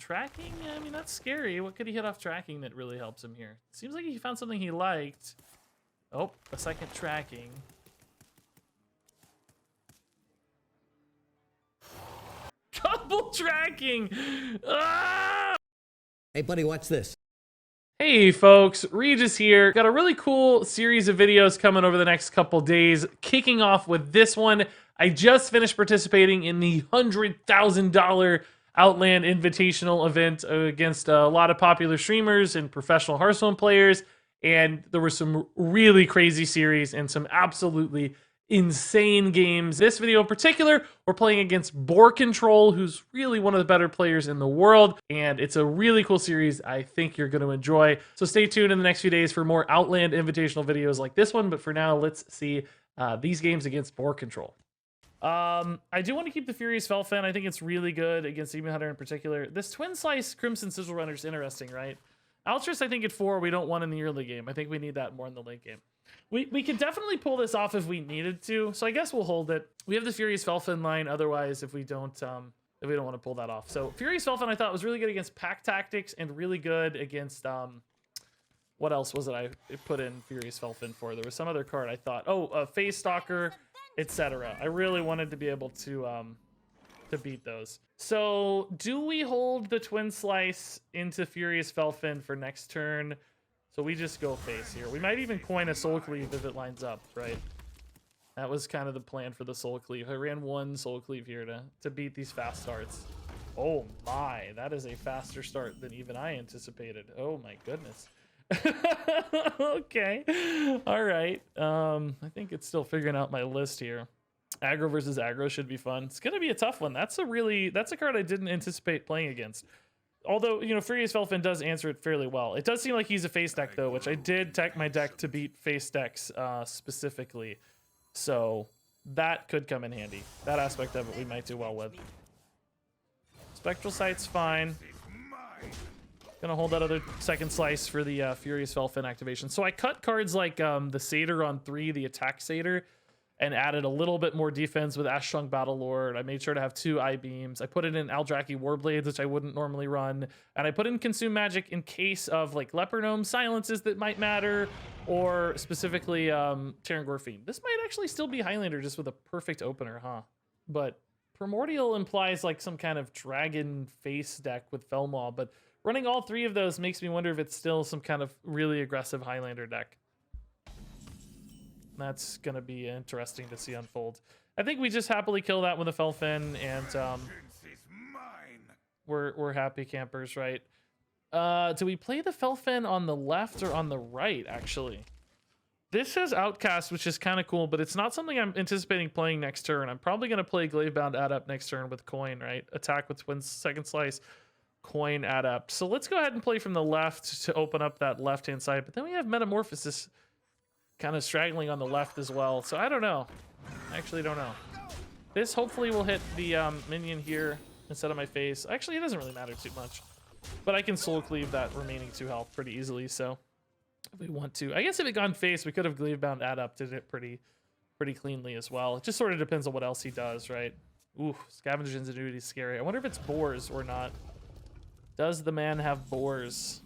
Tracking? I mean, that's scary. What could he hit off tracking that really helps him here? Seems like he found something he liked. Oh, a second tracking. Double tracking! Ah! Hey, buddy, watch this. Hey folks, Regis here. Got a really cool series of videos coming over the next couple days, kicking off with this one. I just finished participating in the $100,000 Outland Invitational event against a lot of popular streamers and professional Hearthstone players, and there were some really crazy series and some absolutely insane games. This video in particular, we're playing against BoarControl, who's really one of the better players in the world, and it's a really cool series I think you're going to enjoy. So stay tuned in the next few days for more Outland Invitational videos like this one, but for now, let's see these games against BoarControl. I do want to keep the Furious Felfen. I think it's really good against Demon Hunter in particular. This Twin Slice Crimson Sigil Runner is interesting, right? Altruist, I think at 4, we don't want in the early game. I think we need that more in the late game. We could definitely pull this off if we needed to, so I guess we'll hold it. We have the Furious Felfen line otherwise if we don't want to pull that off. So Furious Felfen I thought was really good against Pack Tactics and really good against what else was it I put in Furious Felfen for? There was some other card I thought. Oh, Phase Stalker, etc. I really wanted to be able to beat those. So do we hold the Twin Slice into Furious Felfen for next turn? So we just go face here. We might even coin a Soul Cleave if it lines up, right? That was kind of the plan for the Soul Cleave. I ran one Soul Cleave here to beat these fast starts. Oh my, that is a faster start than even I anticipated. Oh my goodness. Okay, all right. I think it's still figuring out my list here. Aggro versus aggro should be fun. It's gonna be a tough one. That's a card I didn't anticipate playing against. Although, you know, Furious Felfen does answer it fairly well. It does seem like he's a face deck, though, which I did tech my deck to beat face decks specifically. So that could come in handy. That aspect of it we might do well with. Spectral Sight's fine. Gonna hold that other second slice for the Furious Felfen activation. So I cut cards like the Satyr on 3, the attack Satyr, and added a little bit more defense with Ashung Battlelord. I made sure to have 2 I-Beams. I put it in Aldraki Warblades, which I wouldn't normally run. And I put in Consume Magic in case of like Leper Gnome silences that might matter, or specifically Terran Gorfiend. This might actually still be Highlander just with a perfect opener, huh? But Primordial implies like some kind of dragon face deck with Felmaw, but running all 3 of those makes me wonder if it's still some kind of really aggressive Highlander deck. That's going to be interesting to see unfold. I think we just happily kill that with a Felfen, and we're happy campers, right? Do we play the Felfen on the left or on the right, actually? This has Outcast, which is kind of cool, but it's not something I'm anticipating playing next turn. I'm probably going to play Glavebound Adept next turn with Coin, right? Attack with Twin Second Slice, Coin Adept. So let's go ahead and play from the left to open up that left-hand side, but then we have Metamorphosis kind of straggling on the left as well. So I don't know. I actually don't know. This hopefully will hit the minion here instead of my face. Actually, it doesn't really matter too much. But I can Soul Cleave that remaining 2 health pretty easily, so if we want to. I guess if it gone face, we could have Glavebound Adapted it pretty cleanly as well. It just sort of depends on what else he does, right? Ooh, Scavenger's Ingenuity is scary. I wonder if it's Boars or not. Does the man have Boars?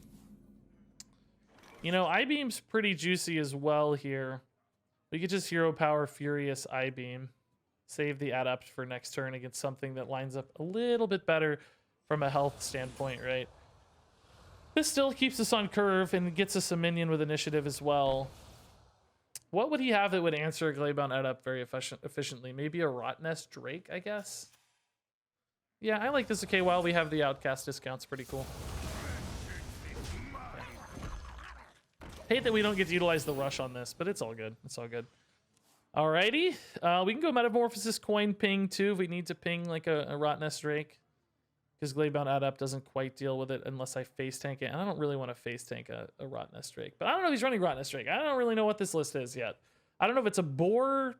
You know, I-Beam's pretty juicy as well here. We could just Hero Power Furious I-Beam. Save the Adept for next turn against something that lines up a little bit better from a health standpoint, right? This still keeps us on curve and gets us a minion with initiative as well. What would he have that would answer a Glavebound Adept very efficiently? Maybe a Rotnest Drake, I guess? Yeah, I like this okay while we have the Outcast discounts. Pretty cool. Hate that we don't get to utilize the rush on this, but it's all good. It's all good. Alrighty. We can go Metamorphosis Coin Ping too if we need to ping like a Rotnest Drake. Because Glavebound Adept doesn't quite deal with it unless I face tank it. And I don't really want to face tank a Rotnest Drake. But I don't know if he's running Rotnest Drake. I don't really know what this list is yet. I don't know if it's a Boar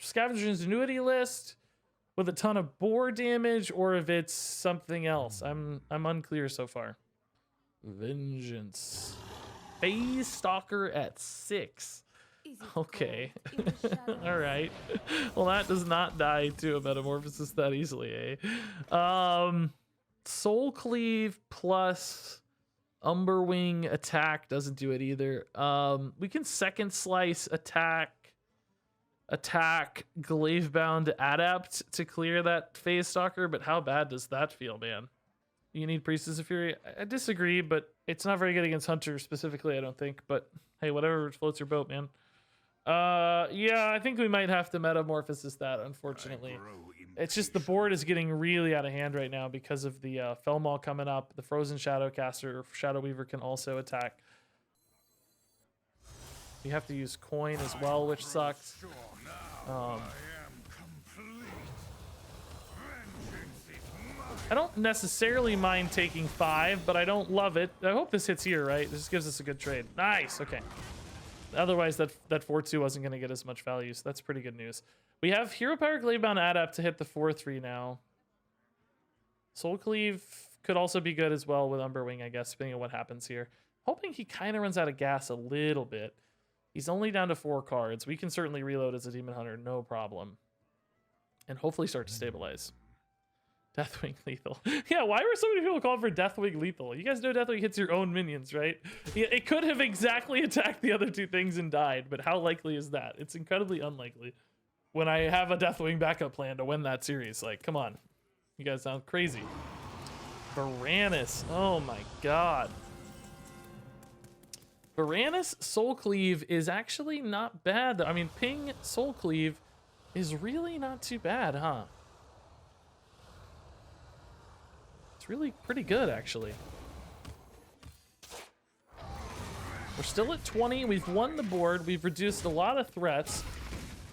Scavenger's Ingenuity list with a ton of Boar damage or if it's something else. I'm unclear so far. Vengeance. Phase Stalker at 6. Okay. All right. Well, that does not die to a Metamorphosis that easily, eh? Soul Cleave plus Umberwing attack doesn't do it either. We can second slice attack Glavebound Adept to clear that Phase Stalker, but how bad does that feel, man? You need Priestess of Fury? I disagree, but it's not very good against Hunter specifically, I don't think. But hey, whatever floats your boat, man. Yeah, I think we might have to Metamorphosis that, unfortunately. It's just the board is getting really out of hand right now because of the Felmaul coming up. The Frozen Shadowcaster or Shadow Weaver can also attack. You have to use coin as well, which sucks. I don't necessarily mind taking 5, but I don't love it. I hope this hits here, right? This gives us a good trade. Nice, okay. Otherwise, that 4-2 wasn't going to get as much value, so that's pretty good news. We have Hero Power Glavebound Adept to hit the 4-3 now. Soul Cleave could also be good as well with Umberwing, I guess, depending on what happens here. Hoping he kind of runs out of gas a little bit. He's only down to 4 cards. We can certainly reload as a Demon Hunter, no problem. And hopefully start to stabilize. Deathwing lethal. Yeah, why were so many people calling for Deathwing lethal? You guys know Deathwing hits your own minions, right? Yeah, it could have exactly attacked the other 2 things and died, but how likely is that? It's incredibly unlikely. When I have a Deathwing backup plan to win that series, like, come on. You guys sound crazy. Varanus, oh my god. Varanus Soul Cleave is actually not bad. I mean, ping Soul Cleave is really not too bad, huh? Really pretty good, actually. We're still at 20. We've won the board. We've reduced a lot of threats.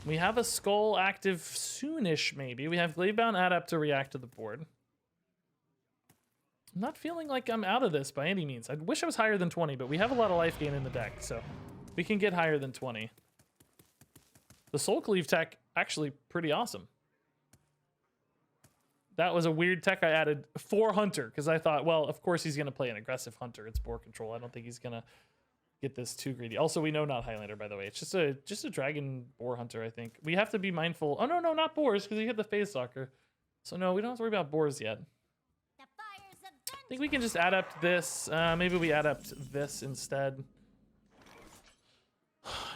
We have a Skull active soonish, maybe. We have Glavebound Adept to react to the board. I'm not feeling like I'm out of this by any means. I wish I was higher than 20, but we have a lot of life gain in the deck, so we can get higher than 20. The Soul Cleave tech, actually pretty awesome. That was a weird tech I added for Hunter, because I thought, well, of course he's going to play an aggressive Hunter. It's BoarControl. I don't think he's going to get this too greedy. Also, we know not Highlander, by the way. It's just a Dragon Boar Hunter, I think. We have to be mindful. Oh, no, not Boars, because he hit the Phase Stalker. So, no, we don't have to worry about Boars yet. I think we can just adapt this. Maybe we adapt this instead.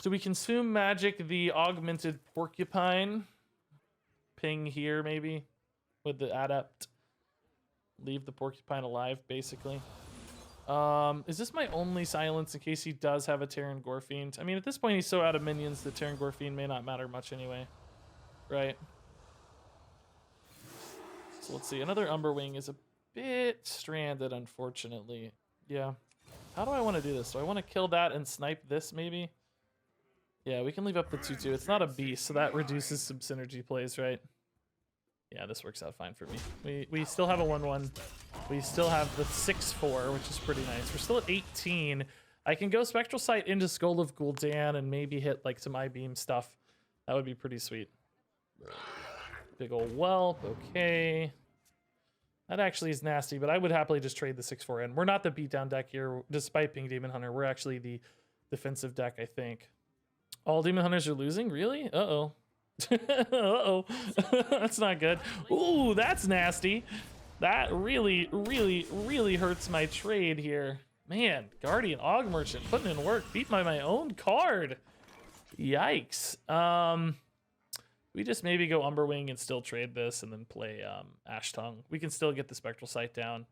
Do we consume magic the augmented porcupine? Ping here, maybe? With the adept, leave the porcupine alive, basically. Is this my only silence in case he does have a Terran Gorefiend? I mean, at this point, he's so out of minions that Terran Gorefiend may not matter much anyway, right? So let's see. Another Umberwing is a bit stranded, unfortunately. Yeah. How do I want to do this? Do I want to kill that and snipe this, maybe? Yeah, we can leave up the 2-2. It's not a beast, so that reduces some synergy plays, right? Yeah, this works out fine for me. We still have a 1-1. We still have the 6-4, which is pretty nice. We're still at 18. I can go Spectral Sight into Skull of Gul'dan and maybe hit like some I-Beam stuff. That would be pretty sweet. Big ol' whelp, okay. That actually is nasty, but I would happily just trade the 6-4 in. We're not the beatdown deck here, despite being Demon Hunter. We're actually the defensive deck, I think. All Demon Hunters are losing? Really? Uh-oh. Uh-oh. That's not good. Ooh, that's nasty. That really, really, really hurts my trade here. Man, Guardian Og Merchant putting in work. Beat by my own card. Yikes. We just maybe go Umberwing and still trade this and then play Ash Tongue. We can still get the Spectral Sight down.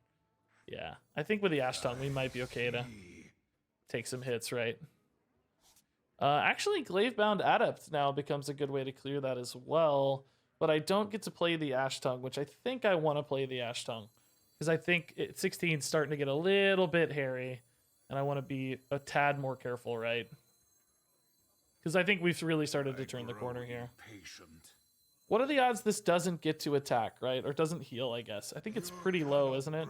Yeah, I think with the Ash Tongue we might be okay to take some hits, right? Actually, Glavebound Adept now becomes a good way to clear that as well. But I don't get to play the Ash Tongue, which I think I want to play the Ash Tongue. Because I think 16 is starting to get a little bit hairy. And I want to be a tad more careful, right? Because I think we've really started to turn the corner here. What are the odds this doesn't get to attack, right? Or doesn't heal, I guess. I think it's pretty low, isn't it?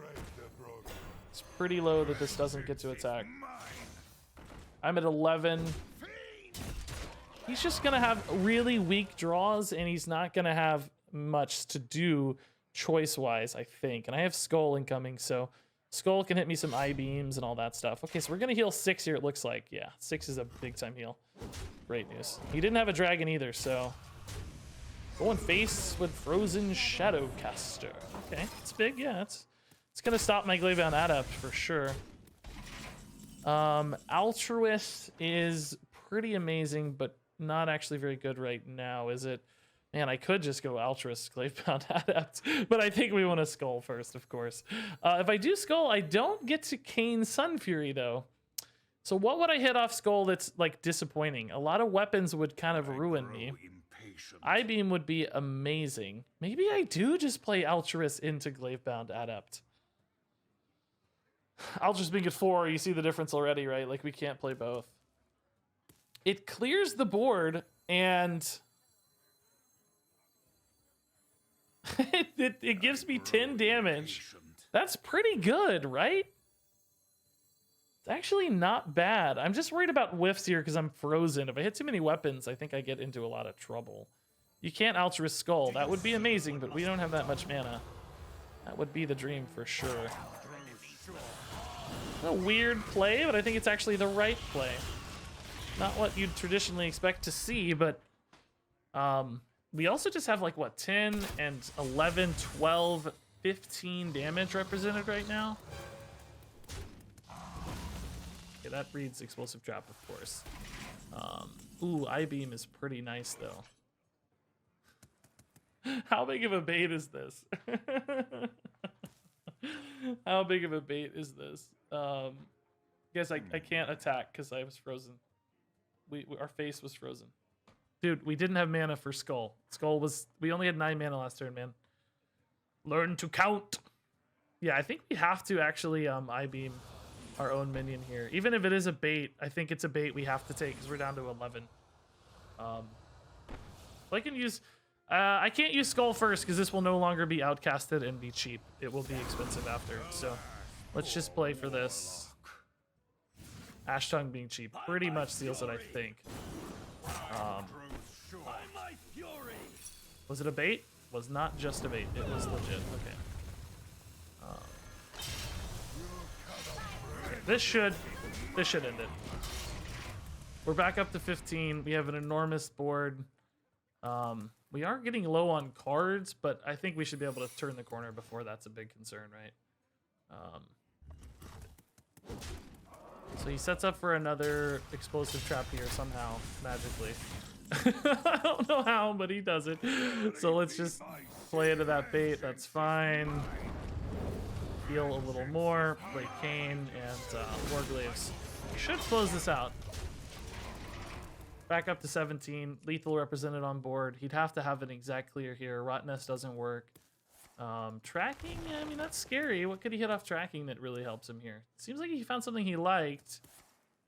It's pretty low that this doesn't get to attack. I'm at 11. He's just going to have really weak draws, and he's not going to have much to do choice-wise, I think. And I have Skull incoming, so Skull can hit me some I-beams and all that stuff. Okay, so we're going to heal 6 here, it looks like. Yeah, 6 is a big-time heal. Great news. He didn't have a dragon either, so... Going face with Frozen Shadowcaster. Okay, it's big, yeah, it's It's gonna stop my Glavebound Adept for sure. Altruist is pretty amazing, but not actually very good right now, is it? Man, I could just go Altruist, Glavebound Adept, but I think we want to Skull first, of course. If I do Skull, I don't get to Cane Sun Fury, though. So what would I hit off Skull that's, like, disappointing? A lot of weapons would kind of ruin me. I-Beam would be amazing. Maybe I do just play Altruist into Glavebound Adept. Altruist being at 4, you see the difference already, right? Like, we can't play both. It clears the board, and... it gives me 10 damage. That's pretty good, right? It's actually not bad. I'm just worried about whiffs here because I'm frozen. If I hit too many weapons, I think I get into a lot of trouble. You can't Altruist Skull. That would be amazing, but we don't have that much mana. That would be the dream for sure. A weird play, but I think it's actually the right play. Not what you'd traditionally expect to see, but... we also just have, like, what, 10 and 11, 12, 15 damage represented right now? Okay, that breeds Explosive Trap, of course. Ooh, I-Beam is pretty nice, though. How big of a bait is this? How big of a bait is this? Guess I can't attack because I was frozen. Our face was frozen. Dude, we didn't have mana for Skull. We only had 9 mana last turn, man. Learn to count. Yeah, I think we have to actually I-Beam our own minion here. Even if it is a bait, I think it's a bait we have to take because we're down to 11. I can use... I can't use Skull first because this will no longer be outcasted and be cheap. It will be expensive after, so let's just play for this. Ash Tongue being cheap pretty much seals it, I think. Was it a bait? Was not just a bait. It was legit. Okay. Okay, this should end it. We're back up to 15. We have an enormous board. We are getting low on cards, but I think we should be able to turn the corner before that's a big concern, right? So he sets up for another explosive trap here somehow, magically. I don't know how, but he does it. So let's just play into that bait. That's fine. Heal a little more. Play Cane and Warglaves. Should close this out. Back up to 17. Lethal represented on board. He'd have to have an exact clear here. Rot Nest doesn't work. Tracking? Yeah, I mean, that's scary. What could he hit off tracking that really helps him here? Seems like he found something he liked.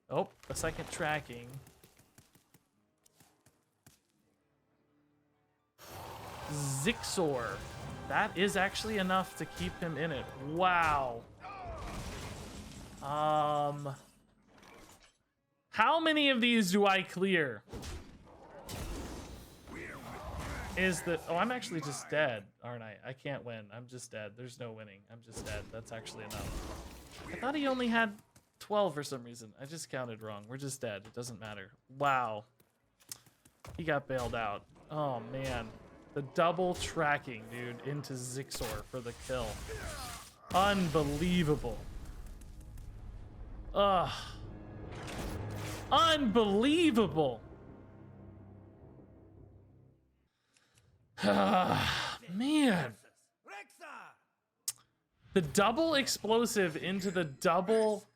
Oh, a second tracking. Zixor. That is actually enough to keep him in it. Wow. How many of these do I clear? Oh, I'm actually just dead, aren't I? I can't win. I'm just dead. There's no winning. I'm just dead. That's actually enough. I thought he only had 12 for some reason. I just counted wrong. We're just dead. It doesn't matter. Wow. He got bailed out. Oh, man. The double tracking, dude, into Zixor for the kill. Unbelievable. Ugh. Unbelievable. Man. The double explosive into the double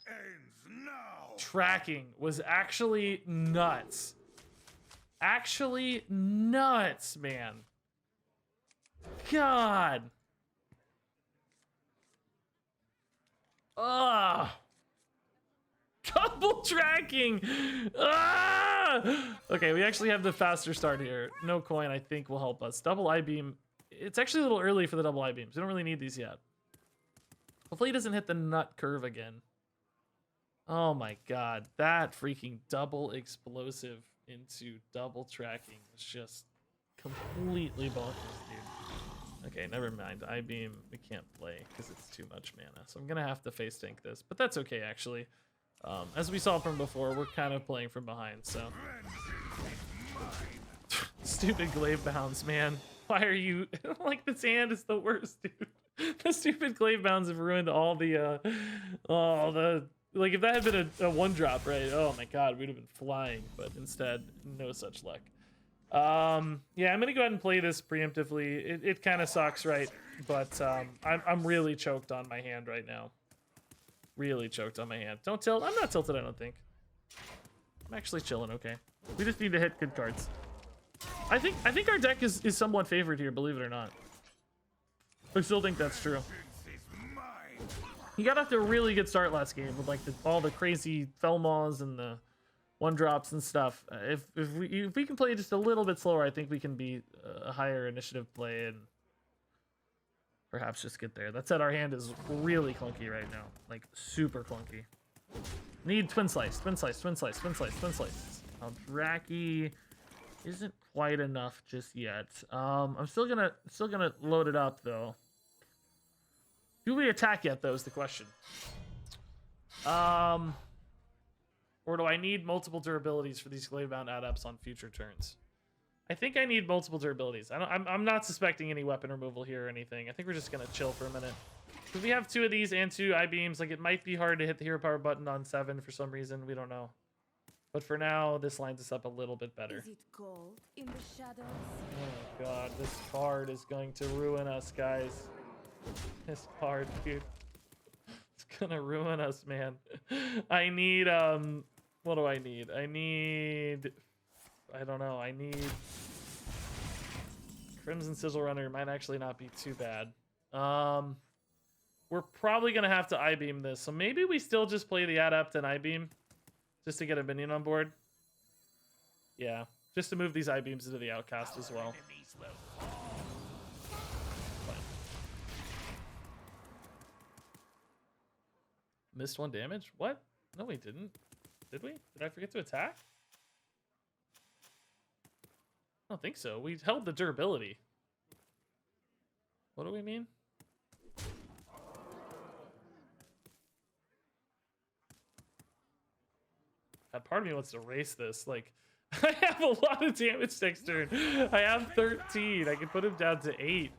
tracking was actually nuts. Actually nuts, man. God. Ugh. Double tracking. Ah! Okay, we actually have the faster start here. No coin, I think, will help us. Double I-Beam. It's actually a little early for the double I-Beams. We don't really need these yet. Hopefully he doesn't hit the nut curve again. Oh my god. That freaking double explosive into double tracking was just completely bonkers, dude. Okay, never mind. I-Beam, we can't play because it's too much mana. So I'm going to have to face tank this. But that's okay, actually. As we saw from before, we're kind of playing from behind, so... Stupid glaive bounds, man. Why are you... like, this hand is the worst, dude. The stupid glaive bounds have ruined all the like, if that had been a one drop, right? Oh my god, we'd have been flying, but instead, no such luck. Yeah, I'm gonna go ahead and play this preemptively. It kind of sucks, right? But I'm really choked on my hand right now. Really choked on my hand. Don't tilt. I'm not tilted, I don't think. I'm actually chilling, okay. We just need to hit good cards. I think our deck is somewhat favored here, believe it or not. I still think that's true. He got off to a really good start last game with like all the crazy Felmaws and the one drops and stuff. If we can play just a little bit slower, I think we can be a higher initiative play and perhaps just get there. That said, our hand is really clunky right now, like super clunky. Need twin slice, twin slice, twin slice, twin slice, twin slice. Draki isn't quite enough just yet. I'm still gonna load it up though. Do we attack yet, though, is the question. Or do I need multiple durabilities for these glaive-bound adepts on future turns? I think I need multiple durabilities. I'm not suspecting any weapon removal here or anything. I think we're just going to chill for a minute. If we have 2 of these and 2 I-beams, like, it might be hard to hit the hero power button on 7 for some reason. We don't know. But for now, this lines us up a little bit better. Is it cold in the shadows? Oh, God. This card is going to ruin us, guys. This card, dude. It's gonna ruin us, man. I need, what do I need? I don't know. I need Crimson Sigil Runner. Might actually not be too bad. We're probably gonna have to I-beam this, so maybe we still just play the Adept and I-beam just to get a minion on board. Yeah, just to move these I-beams into the Outcast as well. Missed 1 damage? What? No, we didn't. Did we? Did I forget to attack? I don't think so. We held the durability. What do we mean? God, part of me wants to race this. Like, I have a lot of damage next turn. I have 13. I can put him down to 8.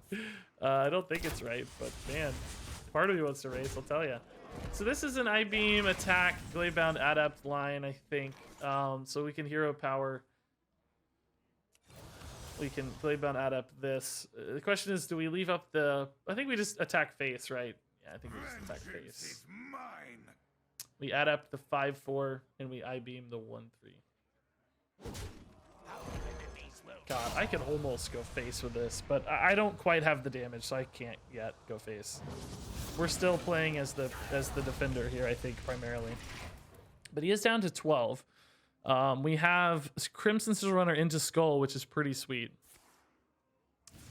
I don't think it's right, but man, part of me wants to race, I'll tell you. So this is an I-beam attack glaive-bound adept line, I think. So we can hero power. We can glaive-bound adept this. The question is, do we leave up the... I think we just attack face, right? Yeah, I think we just attack face. We adept the 5/4 and we I-beam the 1/3. God, I can almost go face with this, but I don't quite have the damage, so I can't yet go face. We're still playing as the defender here, I think, primarily. But he is down to 12. We have Crimson Sigil Runner into Skull, which is pretty sweet.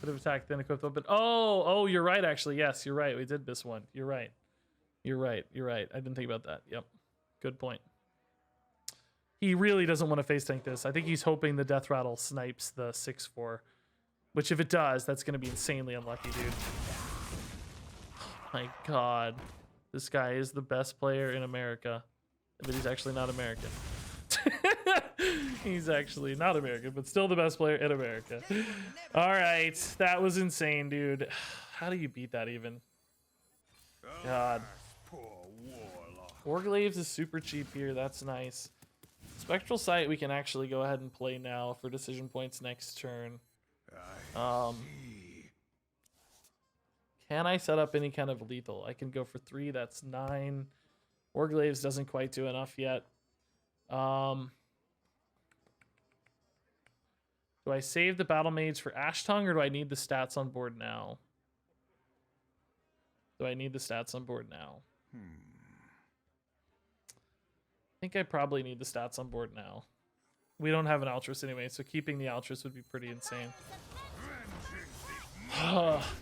Bit of attack, then equipped weapon. Oh, you're right, actually. Yes, you're right. We did miss one. You're right. You're right. I didn't think about that. Yep. Good point. He really doesn't want to face tank this. I think he's hoping the Death Rattle snipes the 6/4. Which, if it does, that's going to be insanely unlucky, dude. My God, this guy is the best player in America, but he's actually not American. He's actually not American, but still the best player in America. All right, that was insane, dude. How do you beat that even? God. Warglaives is super cheap here. That's nice. Spectral Sight we can actually go ahead and play now for decision points next turn. Can I set up any kind of lethal? I can go for 3. That's 9. Warglaives doesn't quite do enough yet. Do I save the Battle Mage for Ash Tongue, or do I need the stats on board now? Do I need the stats on board now? I think I probably need the stats on board now. We don't have an Altruist anyway, so keeping the Altruist would be pretty insane.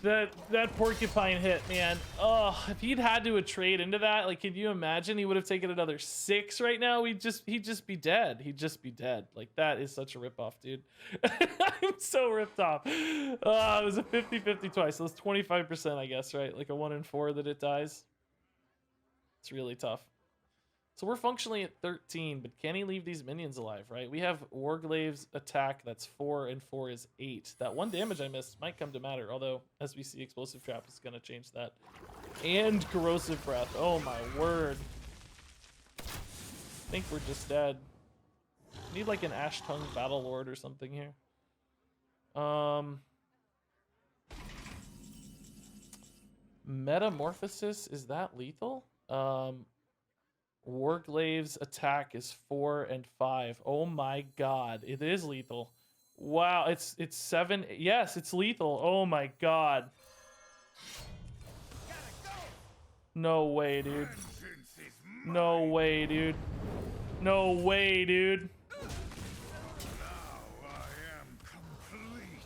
That porcupine hit, man. Oh, if he'd had to trade into that, like, can you imagine? He would have taken another 6 right now. He'd just be dead. He'd just be dead. Like, that is such a ripoff, dude. I'm so ripped off. It was a 50-50 twice. So it's 25%, I guess, right? Like a 1 in 4 that it dies. It's really tough. So we're functionally at 13, but can he leave these minions alive, right? We have Warglave's attack, that's 4, and 4 is 8. That 1 damage I missed might come to matter, although, as we see, Explosive Trap is going to change that. And Corrosive Breath, oh my word. I think we're just dead. Need like an Ash Tongue Battle Lord or something here. Metamorphosis, is that lethal? Warglave's attack is 4 and 5. Oh my god, it is lethal. Wow, it's 7. Yes, it's lethal. Oh my god. No way, dude. No way, dude. No way, dude. Now I am complete.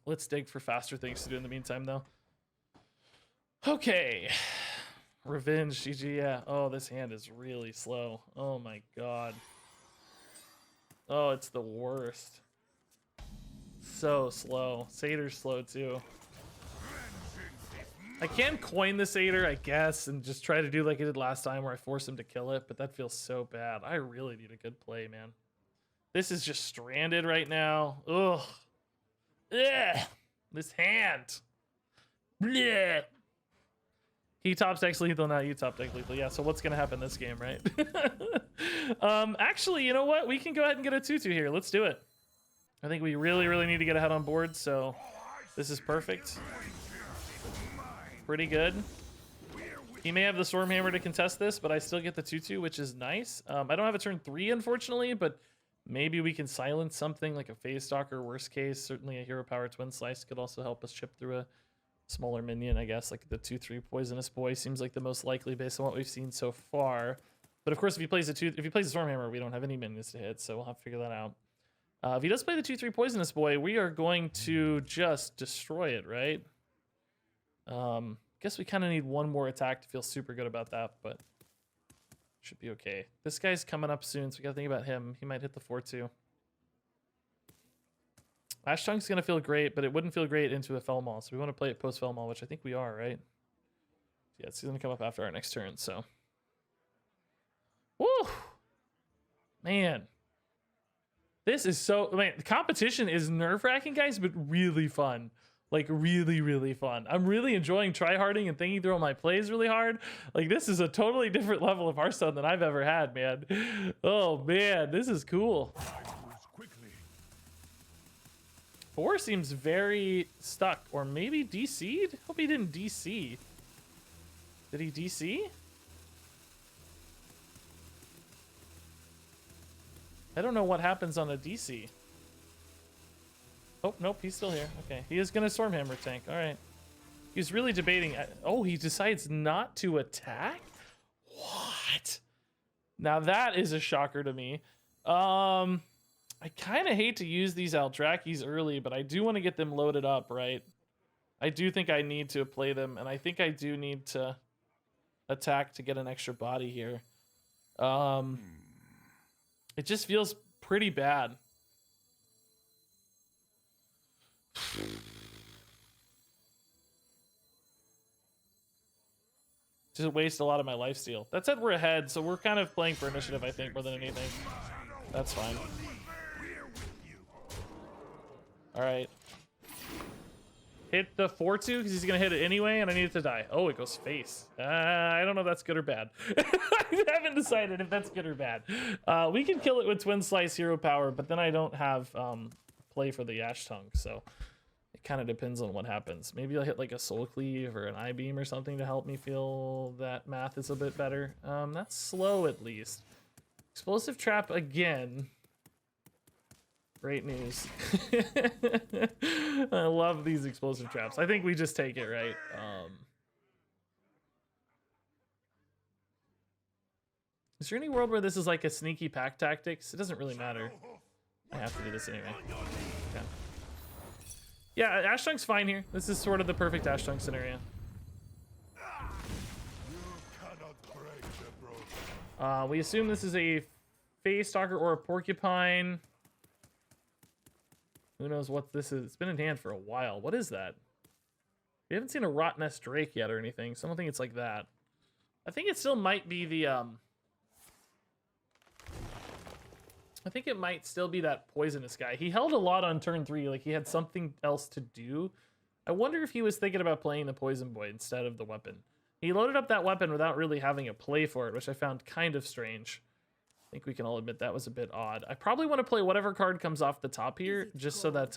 Let's dig for faster things to do in the meantime, though. Okay. Revenge, GG, yeah. Oh, this hand is really slow. Oh my god. Oh, it's the worst. So slow. Satyr's slow, too. I can coin the Satyr, I guess, and just try to do like I did last time where I force him to kill it, but that feels so bad. I really need a good play, man. This is just stranded right now. Ugh. Ugh. This hand. Blech. He top decks lethal, now you top deck lethal. Yeah, so what's going to happen this game, right? Actually, you know what? We can go ahead and get a 2-2 here. Let's do it. I think we really, really need to get ahead on board, so this is perfect. Pretty good. He may have the Stormhammer to contest this, but I still get the 2-2, which is nice. I don't have a turn 3, unfortunately, but maybe we can silence something like a Phase Stalker, worst case. Certainly a Hero Power Twin Slice could also help us chip through a smaller minion, I guess. Like the 2-3 Poisonous Boy seems like the most likely based on what we've seen so far. But of course, if he plays a Stormhammer, we don't have any minions to hit, so we'll have to figure that out. If he does play the 2-3 Poisonous Boy, we are going to just destroy it, right? Guess we kind of need one more attack to feel super good about that, but should be okay. This guy's coming up soon, so we gotta think about him. He might hit the 4-2. Ash Tongue's gonna feel great, but it wouldn't feel great into a Felmaul, so we want to play it post Felmaul, which I think we are, right? Yeah, it's gonna come up after our next turn, so. Woo! Man. This is so, man, the competition is nerve-wracking, guys, but really fun. Like, really, really fun. I'm really enjoying tryharding and thinking through all my plays really hard. Like, this is a totally different level of Hearthstone than I've ever had, man. Oh, man, this is cool. 4 seems very stuck, or maybe DC'd? Hope he didn't DC. Did he DC? I don't know what happens on a DC. Oh, nope, he's still here. Okay, he is going to Stormhammer tank. All right. He was really debating. Oh, he decides not to attack? What? Now that is a shocker to me. I kind of hate to use these Aldrakis early, but I do want to get them loaded up, right? I do think I need to play them, and I think I do need to attack to get an extra body here. It just feels pretty bad. Just waste a lot of my lifesteal. That said, we're ahead, so we're kind of playing for initiative, I think, more than anything. That's fine. Alright. Hit the 4-2, because he's going to hit it anyway, and I need it to die. Oh, it goes face. I don't know if that's good or bad. I haven't decided if that's good or bad. We can kill it with Twin Slice Hero Power, but then I don't have play for the Ash Tongue, so it kind of depends on what happens. Maybe I'll hit like a Soul Cleave or an I-Beam or something to help me feel that math is a bit better. That's slow at least. Explosive Trap again. Great news. I love these explosive traps. I think we just take it, right? Is there any world where this is like a sneaky pack tactics? It doesn't really matter. I have to do this anyway. Okay. Yeah, Ash Tongue's fine here. This is sort of the perfect Ash Tongue scenario. We assume this is a Phase Stalker or a Porcupine. Who knows what this is? It's been in hand for a while. What is that? We haven't seen a Rot Nest Drake yet or anything, so I don't think it's like that. I think it still might be the, I think it might still be that poisonous guy. He held a lot on turn 3, like he had something else to do. I wonder if he was thinking about playing the Poison Boy instead of the weapon. He loaded up that weapon without really having a play for it, which I found kind of strange. I think we can all admit that was a bit odd. I probably want to play whatever card comes off the top here, just so that,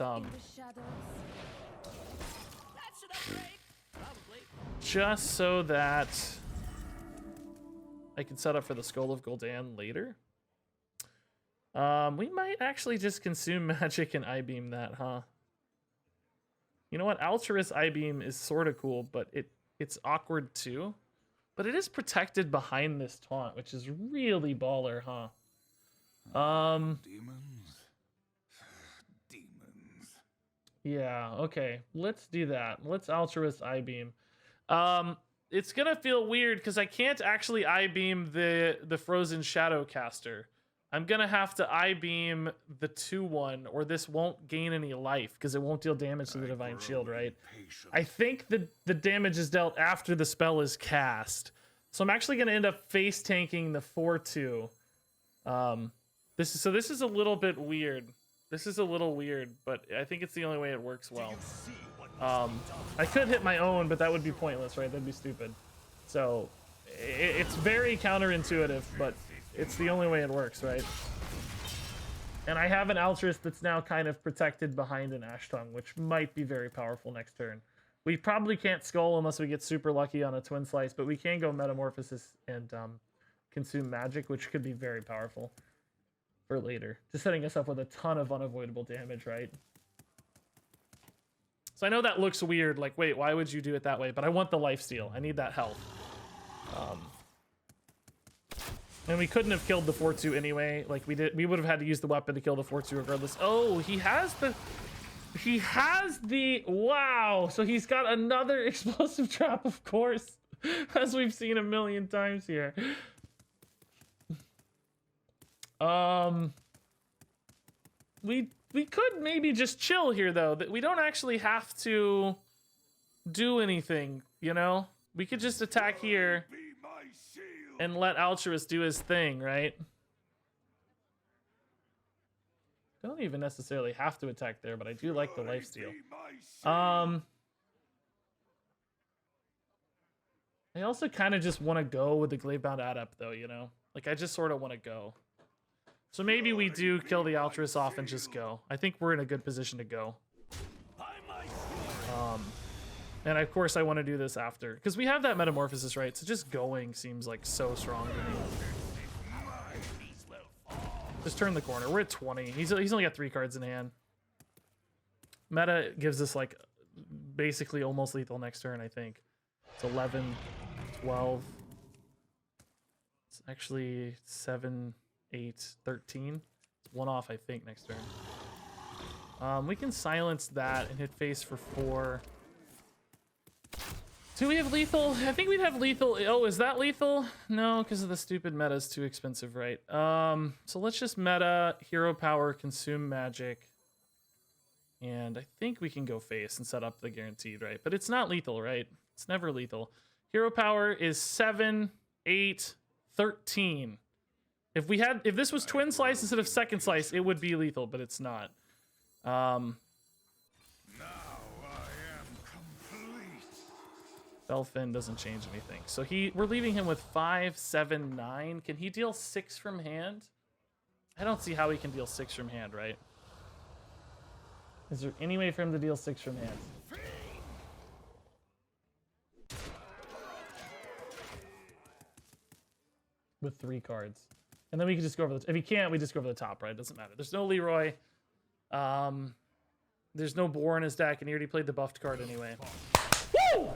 just so that I can set up for the Skull of Gul'dan later. We might actually just consume magic and I-beam that, huh? You know what? Altruist I-beam is sort of cool, but it's awkward too. But it is protected behind this taunt, which is really baller, huh? Demons. Demons. Yeah, okay. Let's do that. Let's Altruist I-beam. It's gonna feel weird because I can't actually I-beam the Frozen Shadowcaster. I'm gonna have to I-beam the 2/1, or this won't gain any life because it won't deal damage to the Divine Shield, right? I think the damage is dealt after the spell is cast. So I'm actually gonna end up face tanking the 4/2. This is a little bit weird. This is a little weird, but I think it's the only way it works well. I could hit my own, but that would be pointless, right? That'd be stupid. So it's very counterintuitive, but it's the only way it works, right? And I have an Altruist that's now kind of protected behind an Ash Tongue, which might be very powerful next turn. We probably can't Skull unless we get super lucky on a Twin Slice, but we can go Metamorphosis and consume magic, which could be very powerful for later. Just setting us up with a ton of unavoidable damage, right? So I know that looks weird, like, wait, why would you do it that way? But I want the lifesteal. I need that health. And we couldn't have killed the 4/2 anyway. Like we would have had to use the weapon to kill the 4/2 regardless. Oh, he has the wow. So he's got another explosive trap, of course, as we've seen a million times here. We could maybe just chill here though. That we don't actually have to do anything, you know? We could just attack here and let Altruist do his thing, right? Don't even necessarily have to attack there, but I do like the lifesteal. I also kind of just want to go with the Gladebound Adept though, you know? Like I just sort of want to go. So maybe we do kill the Altruist off and just go. I think we're in a good position to go. And of course I want to do this after, because we have that Metamorphosis, right? So just going seems like so strong to me. Just turn the corner. We're at 20. He's only got 3 cards in hand. Meta gives us like basically almost lethal next turn, I think. It's 11, 12. It's actually 7, 8, 13. It's 1 off, I think, next turn. We can silence that and hit face for 4. Do we have lethal? I think we'd have lethal. Oh, is that lethal? No, because of the stupid meta is too expensive, right? So let's just meta, hero power, consume magic. And I think we can go face and set up the guaranteed, right? But it's not lethal, right? It's never lethal. Hero power is 7, 8, 13. If this was twin slice instead of second slice, it would be lethal, but it's not. Belfin doesn't change anything. So we're leaving him with 5, 7, 9. Can he deal 6 from hand? I don't see how he can deal 6 from hand, right? Is there any way for him to deal 6 from hand? With 3 cards. And then we can just go over the... If he can't, we just go over the top, right? It doesn't matter. There's no Leroy. There's no Boar in his deck, and he already played the buffed card anyway. Woo!